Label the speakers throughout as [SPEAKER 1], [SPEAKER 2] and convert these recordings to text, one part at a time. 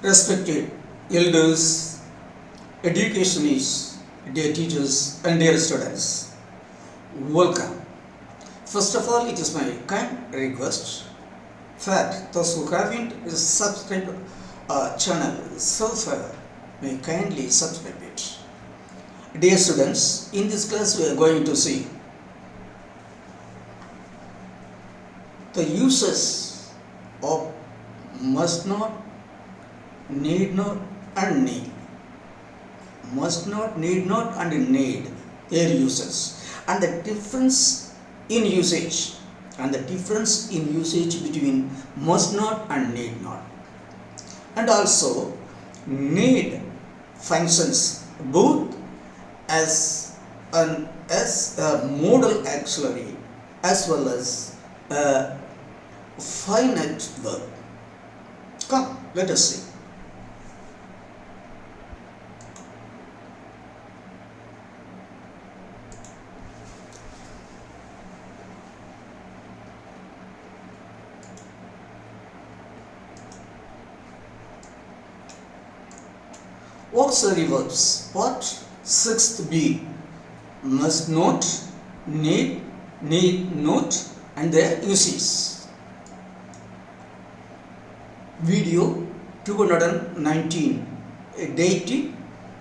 [SPEAKER 1] Respected elders, educationists, dear teachers, and dear students, welcome. First of all, it is my kind request that those who haven't subscribed our channel so far may kindly subscribe it. Dear students, in this class we are going to see the uses of must not, need not, and need. Must not, need not, and need, their uses, and the difference in usage, between must not and need not. And also, need functions both as a modal auxiliary as well as a finite verb. Come, let us see. Auxiliary verbs, part 6b, must not, need not, and their uses. Video 219, dated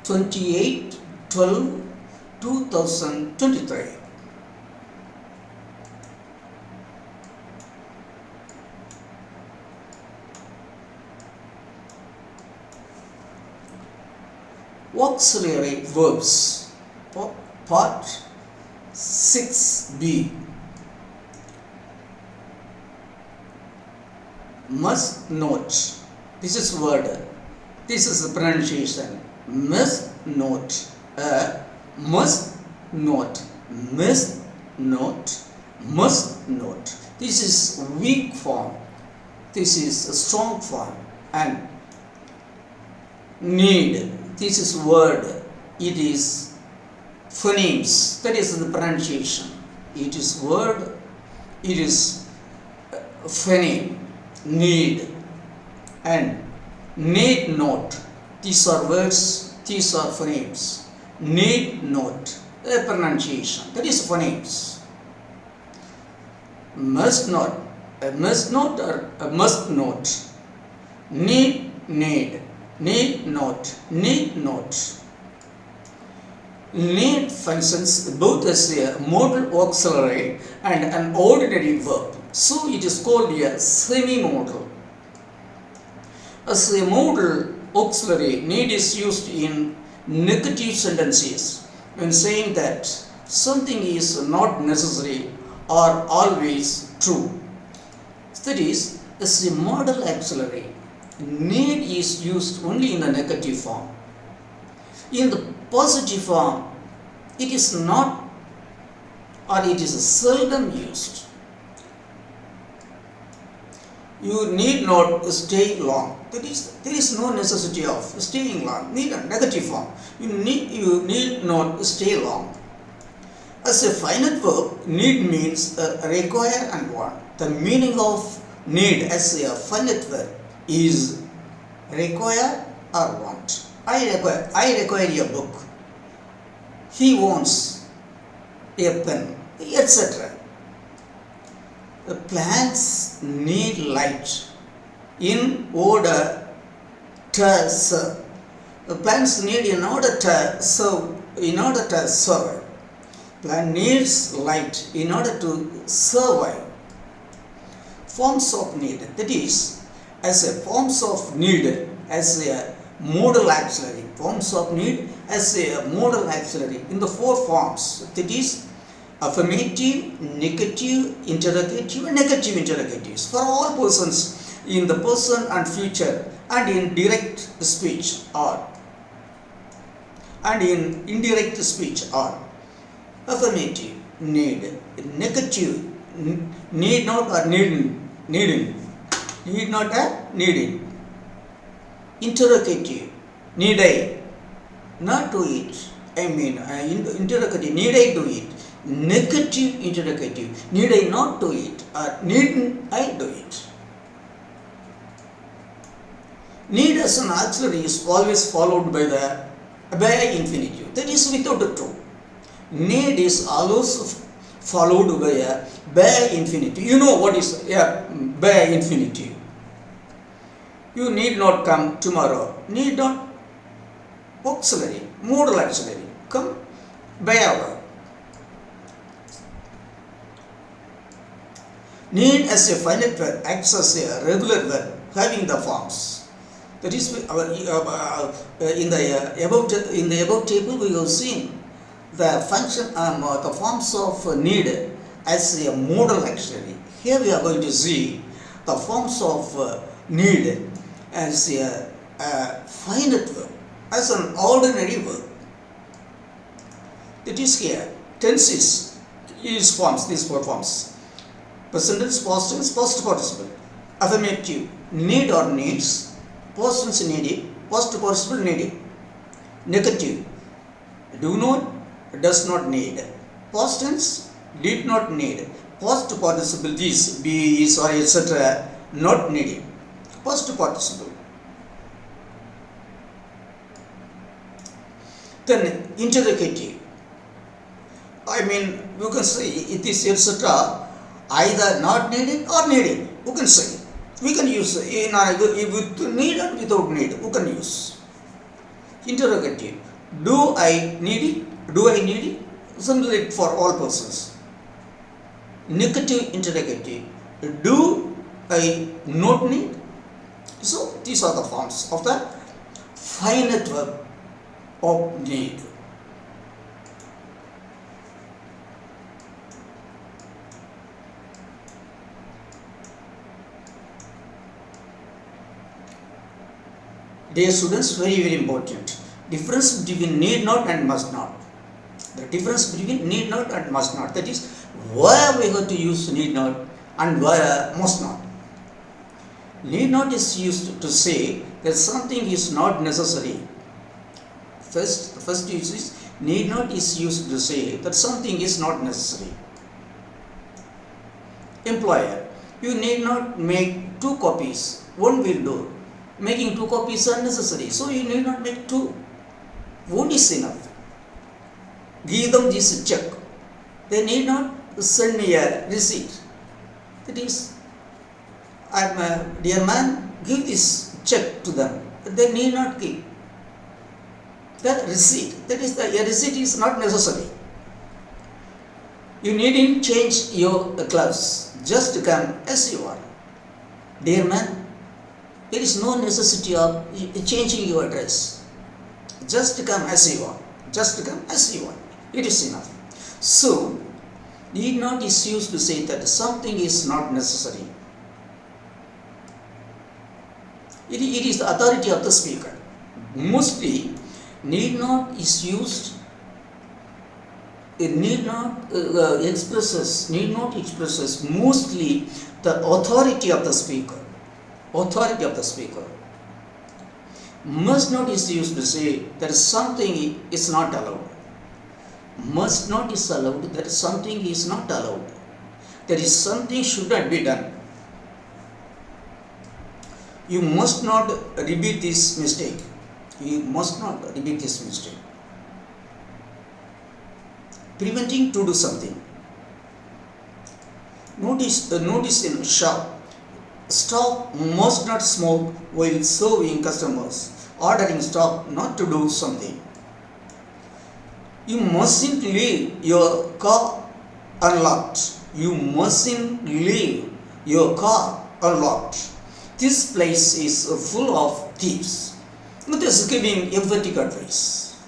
[SPEAKER 1] 28/12/2023. Auxiliary verbs, part 6b, must not. This is word, this is the pronunciation. Must not, must not, must not, must not. This is weak form, this is a strong form. And need, this is word, it is phonemes, that is the pronunciation. It is word, it is phoneme, need. And need not, these are words, these are phonemes. Need not, a pronunciation, that is phonemes. Must not, a must not or a must not. Need not, need not. Need functions both as a modal auxiliary and an ordinary verb, so it is called a semi-modal. As a modal auxiliary, need is used in negative sentences when saying that something is not necessary or always true. That is, as a modal auxiliary, need is used only in the negative form. In the positive form, it is not, or it is seldom used. You need not stay long. There is no necessity of staying long. Need a negative form. You need not stay long. As a finite verb, need means require and want. The meaning of need as a finite verb is require or want. I require a book. He wants a pen, etc. The plants need light in order to serve. The plants need in order to serve. Plant needs light in order to survive. Forms of need, that is, as a forms of need as a modal auxiliary. Forms of need as a modal auxiliary in the four forms, that is affirmative, negative, interrogative, and negative interrogatives for all persons in the person and future and in direct speech or and in indirect speech or affirmative, need, negative, need not or needn't, need not or needing, interrogative, need I not do it, interrogative, need I do it, negative interrogative, need I not do it or needn't I do it. Need as an auxiliary is always followed by infinitive. That is without a to. Need is always followed by infinitive. You know what is by infinitive. You need not come tomorrow. Need not auxiliary, modal auxiliary. Come by hour. Need as a finite verb acts as a regular verb having the forms. That is in the above table we have seen the function the forms of need as a modal auxiliary. Here we are going to see the forms of need as a finite verb, as an ordinary verb. That is here. Tenses is forms, these four forms. Present tense, past tense, past participle. Affirmative, need or needs. Past tense needed, past participle needed. Negative, do not, does not need. Past tense, did not need. Past participle, this, be, is, or etc. not needed. Past participle. Then interrogative. I mean, you can say it is etc. either not needed or needed. You can say. We can use with need and without need. You can use. Interrogative. Do I need it? Do I need it? Something like for all persons. Negative interrogative. Do I not need? So these are the forms of the finite verb of need. Dear students, very important. Difference between need not and must not. The difference between need not and must not. That is, where we have to use need not and where must not. Need not is used to say that something is not necessary. The first use is need not is used to say that something is not necessary. Employer, you need not make 2 copies. One will do. Making 2 copies are necessary, so you need not make 2. One is enough. Give them this check. They need not send me a receipt. That is, dear man, give this check to them. They need not give the receipt. That is, a receipt is not necessary. You needn't change your clothes. Just come as you are. Dear man, there is no necessity of changing your dress. Just come as you are. Just come as you are. It is enough. So, need not is used to say that something is not necessary. It is the authority of the speaker. Mostly, need not is used. Need not expresses mostly the authority of the speaker. Authority of the speaker. Must not is used to say that something is not allowed. Must not is allowed, that something is not allowed. There is something should not be done. You must not repeat this mistake. You must not repeat this mistake. Preventing to do something. Notice in shop. Stop must not smoke while serving customers. Ordering stop not to do something. You mustn't leave your car unlocked. You mustn't leave your car unlocked. This place is full of thieves. But this is giving emphatic advice.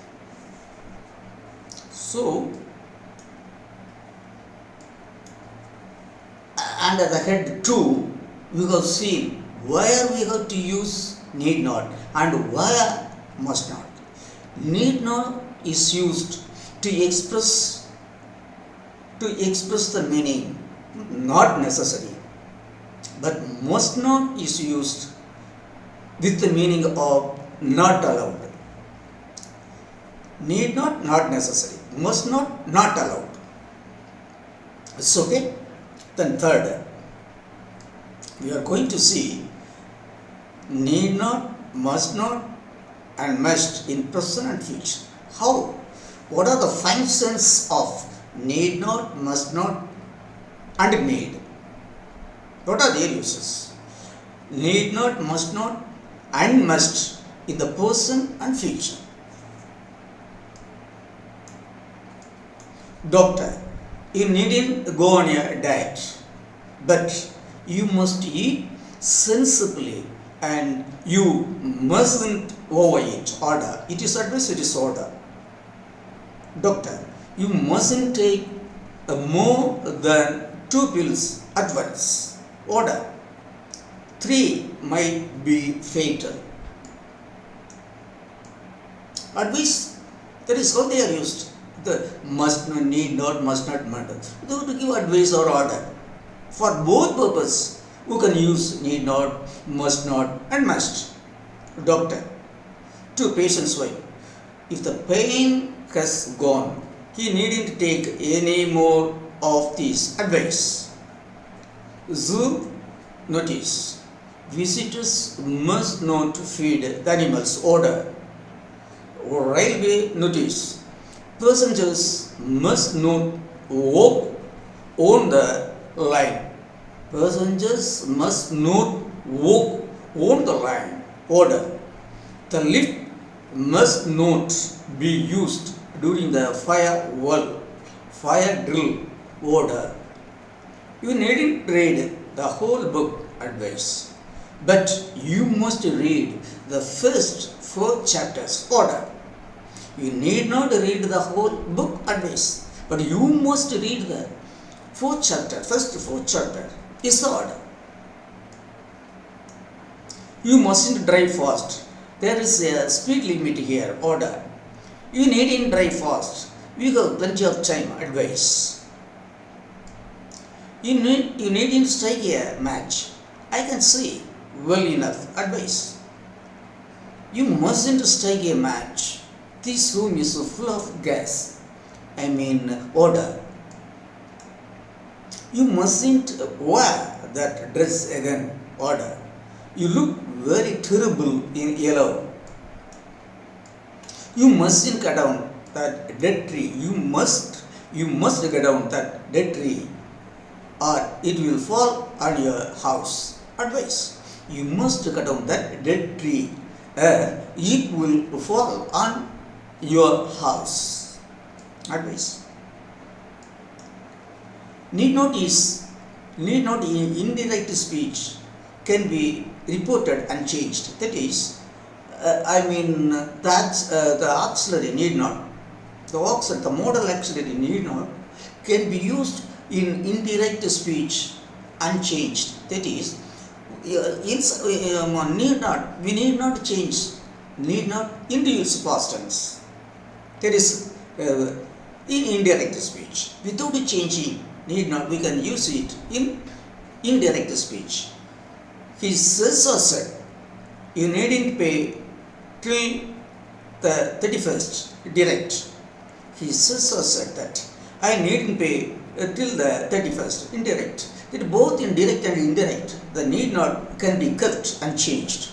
[SPEAKER 1] So, under the head 2, we have seen where we have to use need not and where must not. Need not is used to express the meaning not necessary, but must not is used with the meaning of not allowed. Need not, not necessary. Must not, not allowed. It's okay. Then third, we are going to see need not must not, and must in present and future. How? What are the functions of need not, must not, and need? What are their uses? Need not, must not, and must in the present and future. Doctor, you needn't go on a diet, but you must eat sensibly and you mustn't overeat. Order. It is advice, it is order. Doctor, you mustn't take more than 2 pills at once. Order. 3 might be fatal. Advice, that is how they are used. The must not, need not, must not matter. They have to give advice or order. For both purposes, who can use need not, must not, and must. Doctor, to patient's wife, if the pain has gone, he needn't take any more of this advice. Zoo notice, visitors must not feed the animals. Order. Railway notice, passengers must not walk on the line. Passengers must not walk on the line. Order. The lift must not be used during the fire drill. Order. You needn't read the whole book. Advice. But you must read the first 4 chapters. Order. You need not read the whole book. Advice. But you must read the 4th chapter. First 4th chapter is the order. You mustn't drive fast. There is a speed limit here. Order. You needn't drive fast. We have plenty of time. Advice. You needn't strike a match. I can see well enough. Advice. You mustn't strike a match. This room is full of gas. Order. You mustn't wear that dress again. Order. You look very terrible in yellow. You mustn't cut down that dead tree. You must cut down that dead tree, or it will fall on your house. Advice. You must cut down that dead tree, it will fall on your house. Advice. Need not in indirect speech can be reported and changed. That is, the auxiliary need not, the modal auxiliary need not can be used in indirect speech unchanged. That is, need not, we need not change need not into its past tense. That is, in indirect speech, without changing need not, we can use it in indirect speech. He says or said, you needn't pay till the 31st direct. He says or said that I needn't pay till the 31st indirect. That both in direct and indirect, the need not can be kept and changed.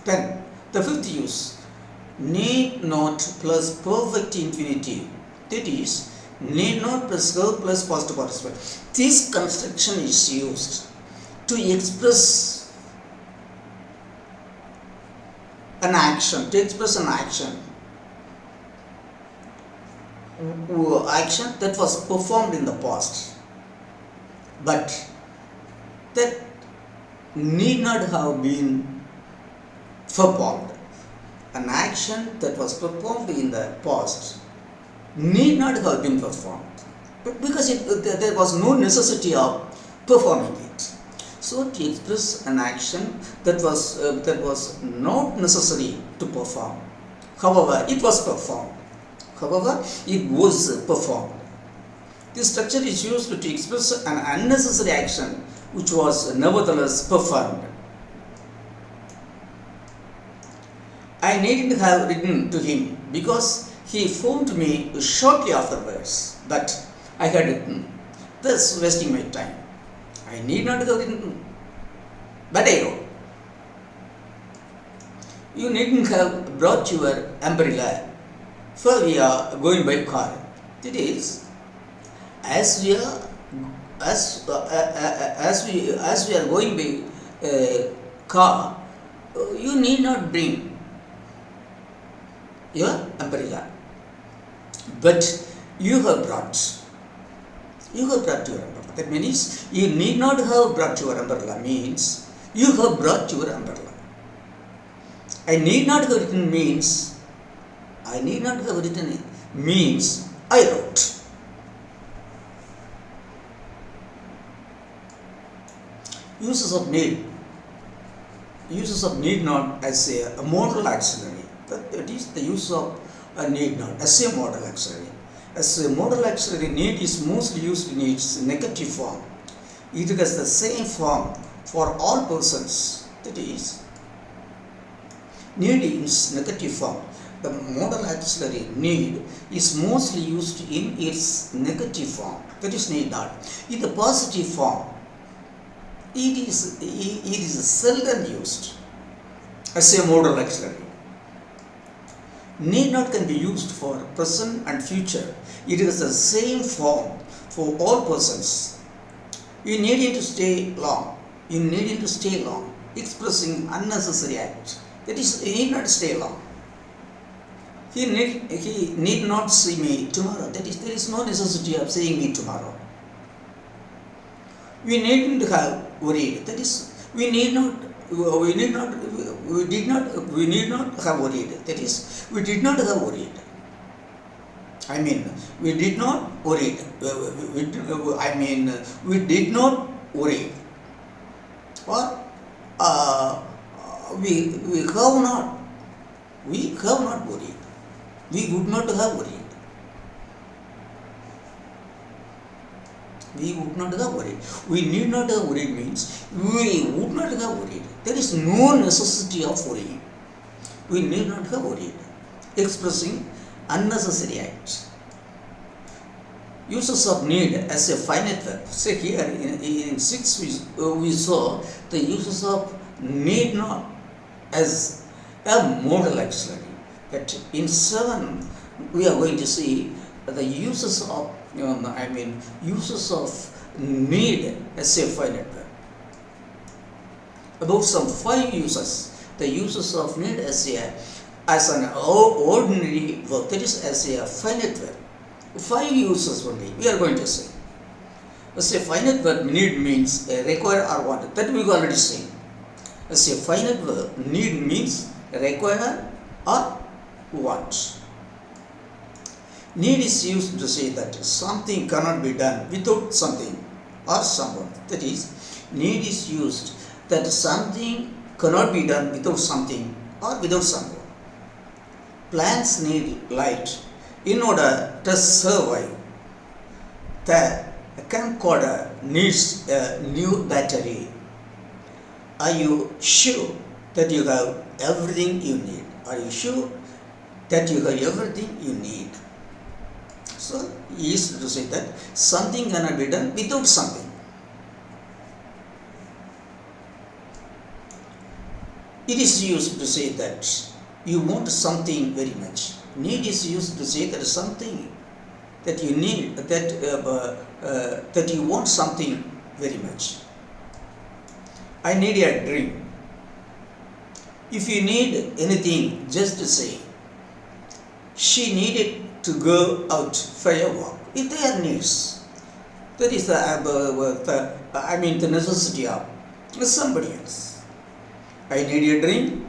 [SPEAKER 1] Then the 5th use, need not plus perfect infinitive. That is, need not plus verb plus past participle. This construction is used to express an action, action that was performed in the past, but that need not have been performed. An action that was performed in the past need not have been performed because there was no necessity of performing it. So to express an action that was not necessary to perform, however it was performed. This structure is used to express an unnecessary action which was nevertheless performed. I needn't have written to him because He phoned me shortly afterwards, but I had written, thus wasting my time. I need not have written, but I wrote. You needn't have brought your umbrella, for we are going by car. That is, as we are as we are going by car, you need not bring your umbrella, but you have brought your umbrella. That means you need not have brought your umbrella means you have brought your umbrella. I need not have written means I wrote. Uses of need not as a modal auxiliary. That is the use of a need not as a modal auxiliary. As a modal auxiliary, need is mostly used in its negative form. It has the same form for all persons. That is, need is negative form. The modal auxiliary need is mostly used in its negative form. That is need not. In the positive form, it is seldom used as a modal auxiliary. Need not can be used for present and future. It is the same form for all persons. You needn't to stay long. Expressing unnecessary act. That is, you need not stay long. He need not see me tomorrow. That is, there is no necessity of seeing me tomorrow. We needn't have worried. That is, we need not have worried. That is, we did not have worried. We did not worried. We did not worry. Or we have not worried. We would not have worried. We would not have worried. We need not have worried means we would not have worried. There is no necessity of worrying. We need not have worried. Expressing unnecessary acts. Uses of need as a finite verb. Say here in 6 we saw the uses of need not as a modal auxiliary. But in 7 we are going to see the uses of uses of need as a finite verb. About some 5 uses, the uses of need as an ordinary verb, that is as a finite verb. 5 uses only we are going to say. As a finite verb, need means require or want. That we have already seen. As a finite verb, need means require or want. Need is used to say that something cannot be done without something or someone. That is, need is used that something cannot be done without something or without someone. Plants need light in order to survive. The camcorder needs a new battery. Are you sure that you have everything you need? Are you sure that you have everything you need? So, he is to say that something cannot be done without something. It is used to say that you want something very much. Need is used to say that something that you need, that you want something very much. I need a drink. If you need anything, just say. She needed to go out for a walk. If they are needs, that is the necessity of somebody else. I need a drink.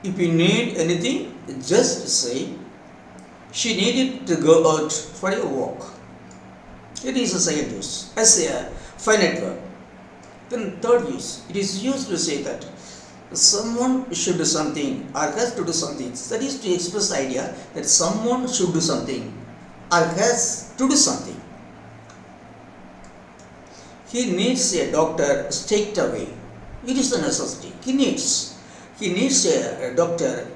[SPEAKER 1] If you need anything, just say. She needed to go out for a walk. It is a second use as a finite verb. Then third use, it is used to say that someone should do something or has to do something. That is to express the idea that someone should do something or has to do something. He needs a doctor straight away. It is a necessity. He needs a doctor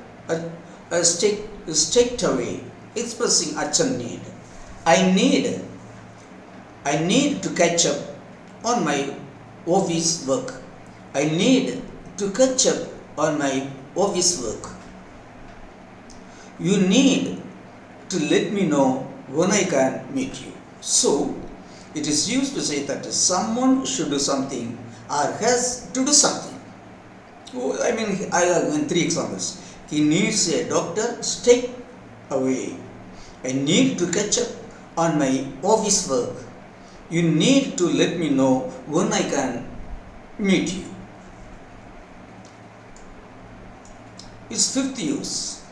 [SPEAKER 1] straight away. expressing urgent need. I need I need to catch up on my office work. I need to catch up on my office work. You need to let me know when I can meet you. So, it is used to say that someone should do something or has to do something. I have given three examples. He needs a doctor straight away. I need to catch up on my office work. You need to let me know when I can meet you. Its fourth use.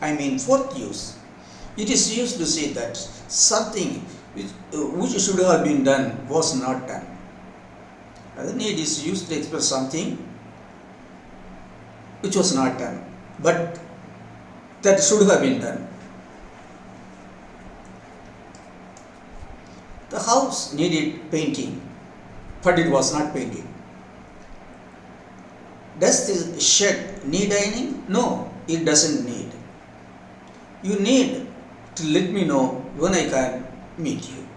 [SPEAKER 1] It is used to say that something which should have been done was not done. The need is used to express something which was not done, but that should have been done. The house needed painting, but it was not painted. Does the shed need ironing? No, it doesn't need. You need to let me know when I can meet you.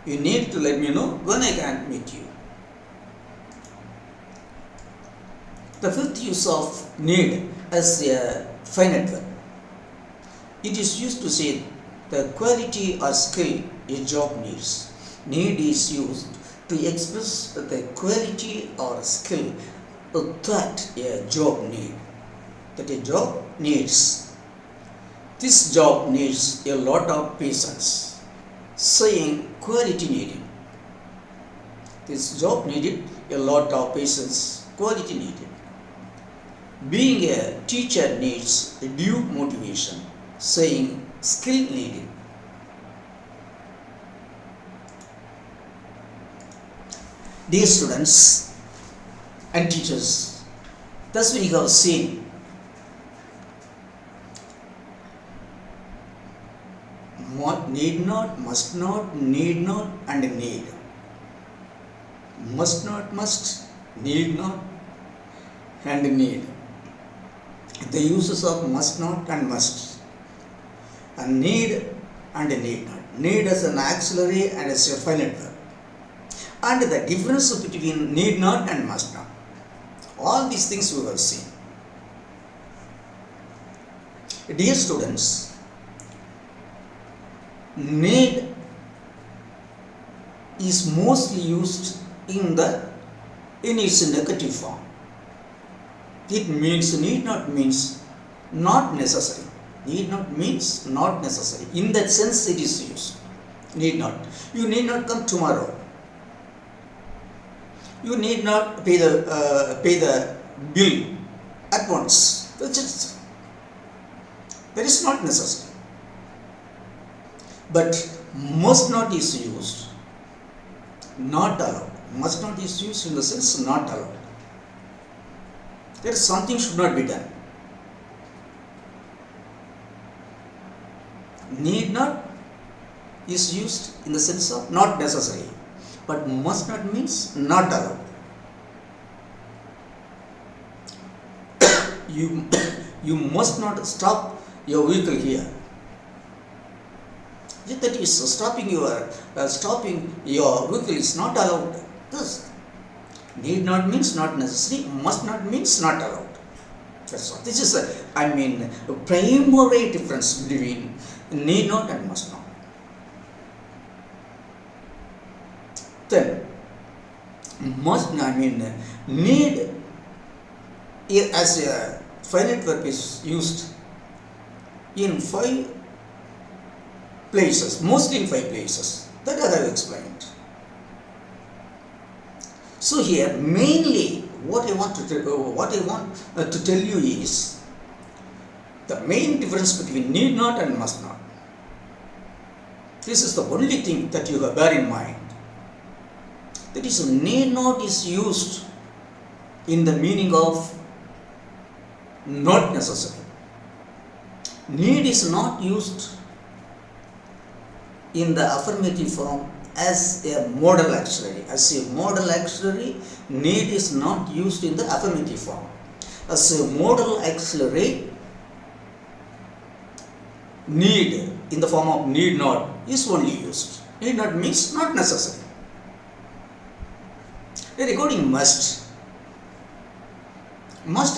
[SPEAKER 1] You need to let me know when I can meet you. The fifth use of need as a finite verb. It is used to say the quality or skill a job needs. Need is used to express the quality or skill that a job needs. This job needs a lot of patience. Saying quality needed. This job needed a lot of patience. Quality needed. Being a teacher needs due motivation. Saying skill needed. Dear students and teachers, thus we have seen need not, must not, need not, and need. Must not, must, need not, and need. The uses of must not and must, and need and need not. Need as an auxiliary and as a finite verb. And the difference between need not and must not. All these things we have seen. Dear students, need is mostly used in its negative form. It means need not means not necessary. Need not means not necessary. In that sense it is used. Need not. You need not come tomorrow. You need not pay the bill at once. That is not necessary. But must not is used. Not allowed. Must not is used in the sense not allowed. There is something should not be done. Need not is used in the sense of not necessary. But must not means not allowed. You must not stop your vehicle here. That is stopping your vehicle is not allowed. Thus, need not means not necessary. Must not means not allowed. That's all. This is a primary difference between need not and must not. Then need as a finite verb is used in 5 places, mostly in 5 places. That I have explained. So here, mainly what I want to tell you is the main difference between need not and must not. This is the only thing that you have bear in mind. That is, need not is used in the meaning of not necessary. Need is not used in the affirmative form as a modal auxiliary. As a modal auxiliary, need is not used in the affirmative form. As a modal auxiliary, need in the form of need not is only used. Need not means not necessary. Regarding must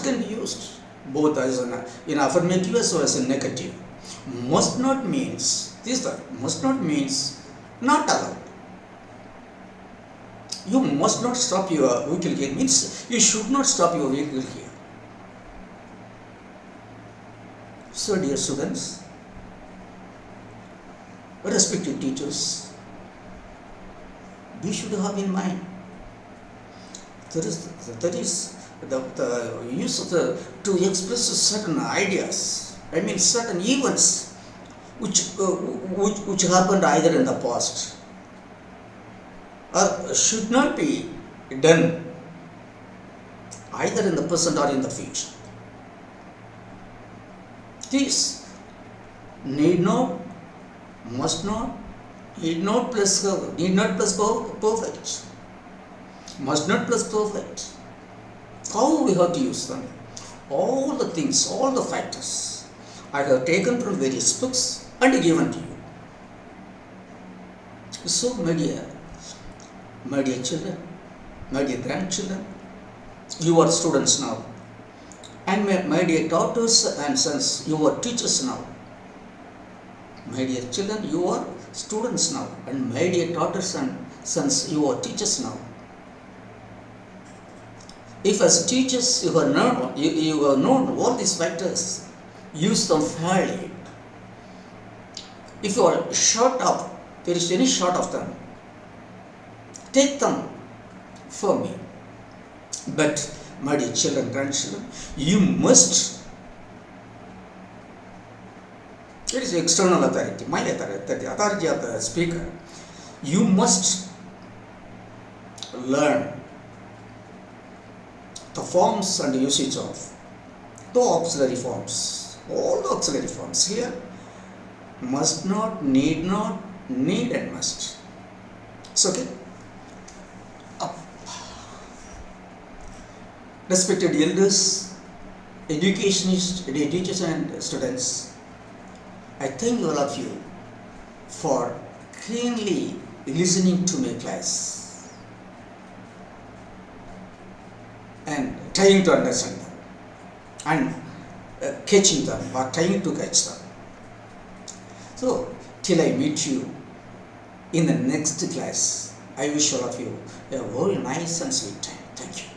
[SPEAKER 1] can be used both as in affirmative as well as in negative. Must not means must not means not allowed. You must not stop your vehicle here means you should not stop your vehicle here. So dear students, respected teachers, we should have in mind that is the use of to express certain ideas, I mean certain events which happened either in the past or should not be done either in the present or in the future. This need not, must not, need not plus perfect, must not plus perfect. How we have to use them? All the things, all the factors I have taken from various books and given to you. So my dear children, my dear grandchildren, you are students now. And my dear daughters and sons, you are teachers now. My dear children, you are students now. And my dear daughters and sons, you are teachers now. If as teachers you have known all these factors, use them fairly. If you are short of, there is any short of them, take them for me. But my dear children, grandchildren, you must, it is external authority, my authority, the authority of the speaker, you must learn the forms and usage of the auxiliary forms, all the auxiliary forms here, must not, need and must. So okay. Respected elders, educationists, teachers and students, I thank all of you for keenly listening to my class and trying to understand them and catching them or trying to catch them. So, till I meet you in the next class, I wish all of you a very nice and sweet time. Thank you.